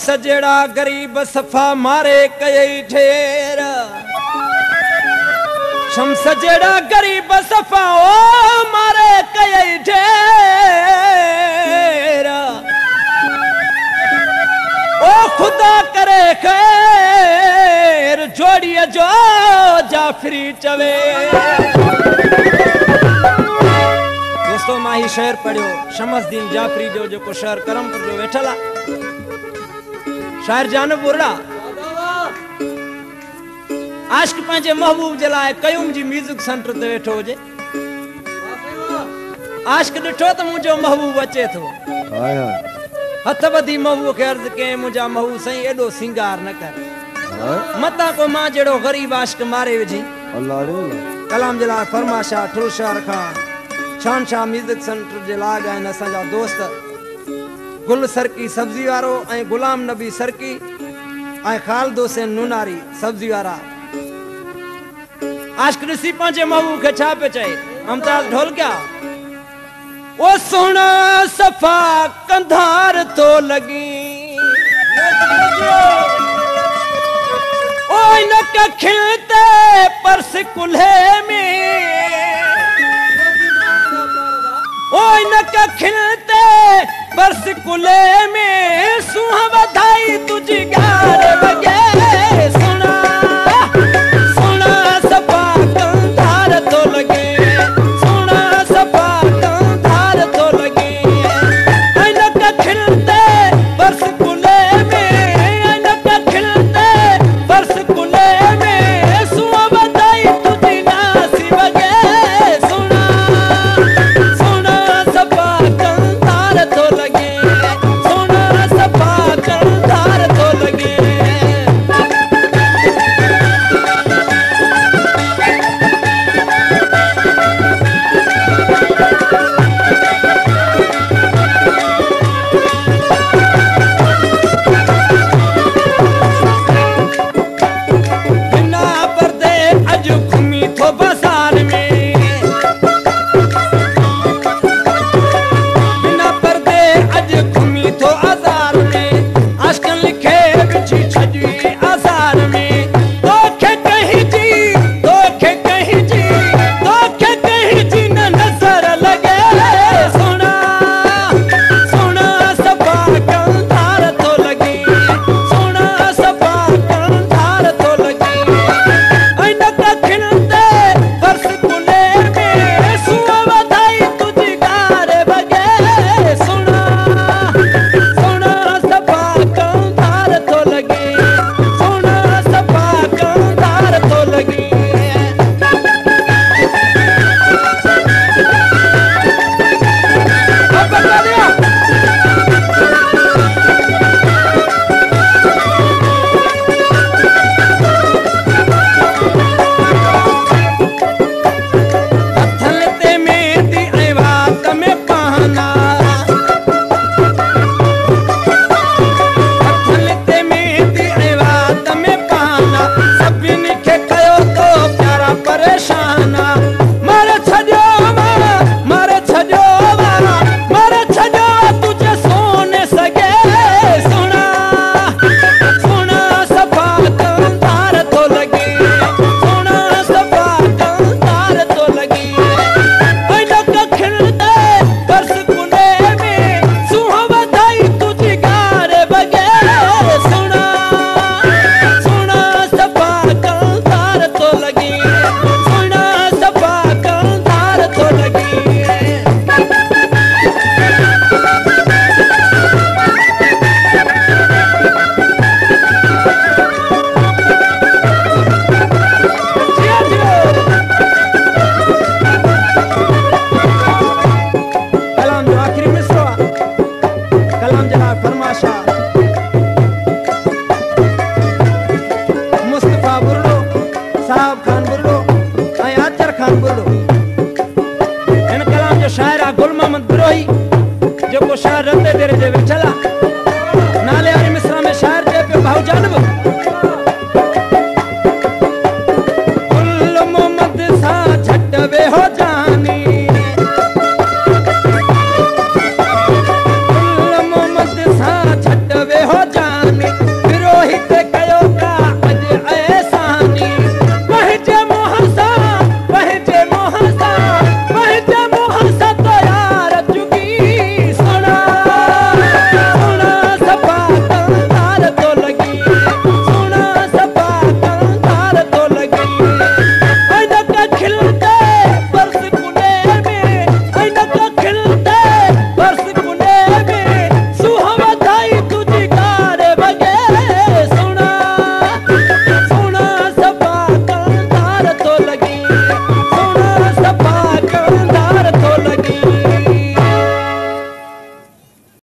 शम्स जेड़ा गरीब सफा मारे कई ठेर शम्स जेड़ा गरीब सफा ओ मारे कई ठेर ओ खुदा करे खैर जोड़िए जो जाफरी चवे। दोस्तों मां ही शेर पढ़ियो शमसदीन जाफरी जो जो शेर करमपुर जो वेठला शायर जान बुरड़ा आशिक पंहिंजे महबूब जे लाइ कयूम जी म्यूजिक सेंटर ते वेठो हुजे आशिक ॾिठो त मुंहिंजो महबूब अचे थो हथ ॿधी महबूब खे अर्ज़ कयईं मुंहिंजा महबूब साईं एॾो सिंगार न कर मतां को मां जहिड़ो ग़रीब आशिक मारे विझी कलाम जे लाइ फरमाशाह ठुलशाह खां शानशाह म्यूजिक सेंटर जे लाइ आहिनि असांजा दोस्त गुल सरकी सब्जी वारो ऐं गुलाम नबी सरकी ऐं खालिद हुसैन नूनारी सब्जी वारा आशिक ॾिसी पंहिंजे महबूब खे छा पियो चए मुमताज़ ढोल क्या ओ सोना सफ़ा कंधार तो लगी ओ इनक खिलते परस कुल्हे में ओ इनक खिलते परस कुल्हे में सुहा बधाई तुझी गार बगे सुना सुना सफ़ा कंधार तो लगे सुना सफ़ा कंधार तो लगे इनक खिलते परस कुल्हे में इनक खिलते परस कुल्हे में सुहा बधाई तुझी नासी बगे सुना सुना सफ़ा कंधार तो लगे सुना सफ़ा कंधार तो लगे। बिना पर्दे अज घुमी थो बाजार में बिना पर्दे अज घुमी थो आज़ार में आशिकन लिखे विझी छॾी आज़ार में तोखे कहीं जी न नज़र लगे सुना सुना सफ़ा कंधार तो लगी सुना सफ़ा कंधार तो लगी इनक खिलते परस कुल्हे में सुहा बधाई तुझी गार बगे सुना सुना सफ़ा कंधार तो लगी सुना सफ़ा कंधार तो लगी। अब बता दिया हथन ते मेहंदी ऐं वात में पहना हथन ते मेहंदी ऐं वात में पहना सभिनी खे कयो तो प्यारा परेशाना मारे छॾियो तुझे सोने सगे सुना सुना सफ़ा कंधार तो लगी सुना सफ़ा कंधार तो लगी इनक खिलते परस कुल्हे में सुहा बधाई तुझी गार बगे सुना सुना सफ़ा कंधार तो लगी सुना सफ़ा कंधार तो लगी। जियो जियो कलाम जो आखिरी मिसरो आहे कलाम जे लाइ फरमाशाह मुस्तफा बुर्रो साहब खान बुर्रो ऐं आचर खान बुर्रो